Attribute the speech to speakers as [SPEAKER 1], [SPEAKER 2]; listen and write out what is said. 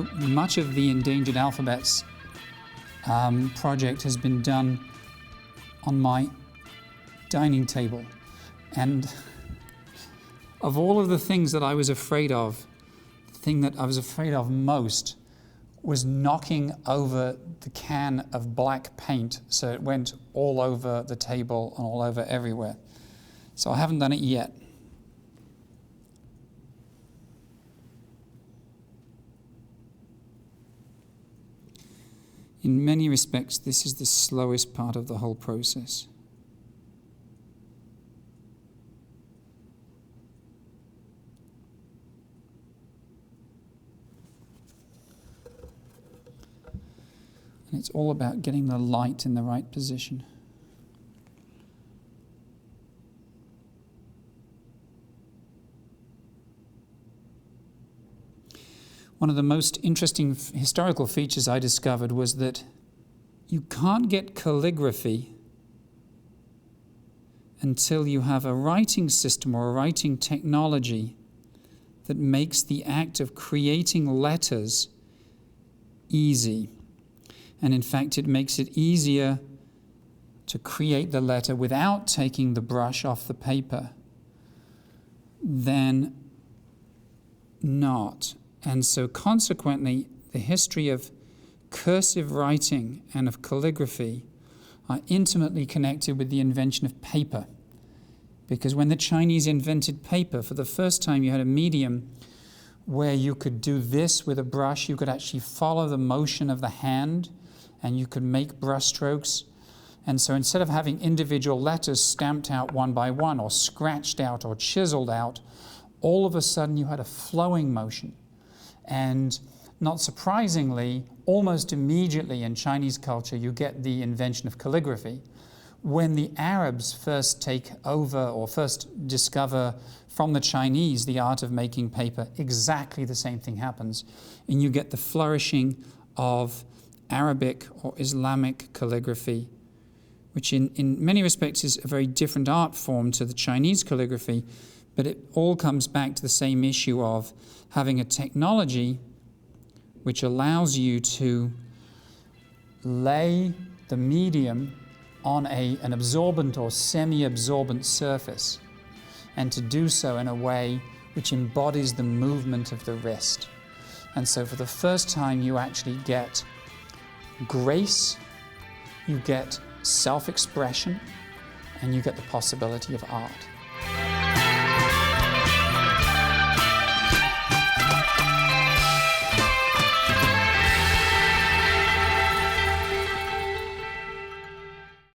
[SPEAKER 1] So much of the Endangered Alphabets project has been done on my dining table. And of all of the things that I was afraid of, the thing that I was afraid of most was knocking over the can of black paint so it went all over the table and all over everywhere. So I haven't done it yet. In many respects, this is the slowest part of the whole process. And it's all about getting the light in the right position. One of the most interesting historical features I discovered was that you can't get calligraphy until you have a writing system or a writing technology that makes the act of creating letters easy. And in fact, it makes it easier to create the letter without taking the brush off the paper than not. And so consequently, the history of cursive writing and of calligraphy are intimately connected with the invention of paper. Because when the Chinese invented paper, for the first time you had a medium where you could do this with a brush, you could actually follow the motion of the hand, and you could make brush strokes. And so instead of having individual letters stamped out one by one or scratched out or chiseled out, all of a sudden you had a flowing motion. And not surprisingly, almost immediately in Chinese culture, you get the invention of calligraphy. When the Arabs first take over or first discover from the Chinese the art of making paper, exactly the same thing happens. And you get the flourishing of Arabic or Islamic calligraphy, which in many respects is a very different art form to the Chinese calligraphy, but it all comes back to the same issue of having a technology which allows you to lay the medium on an absorbent or semi-absorbent surface, and to do so in a way which embodies the movement of the wrist. And so for the first time you actually get grace, you get self-expression, and you get the possibility of art.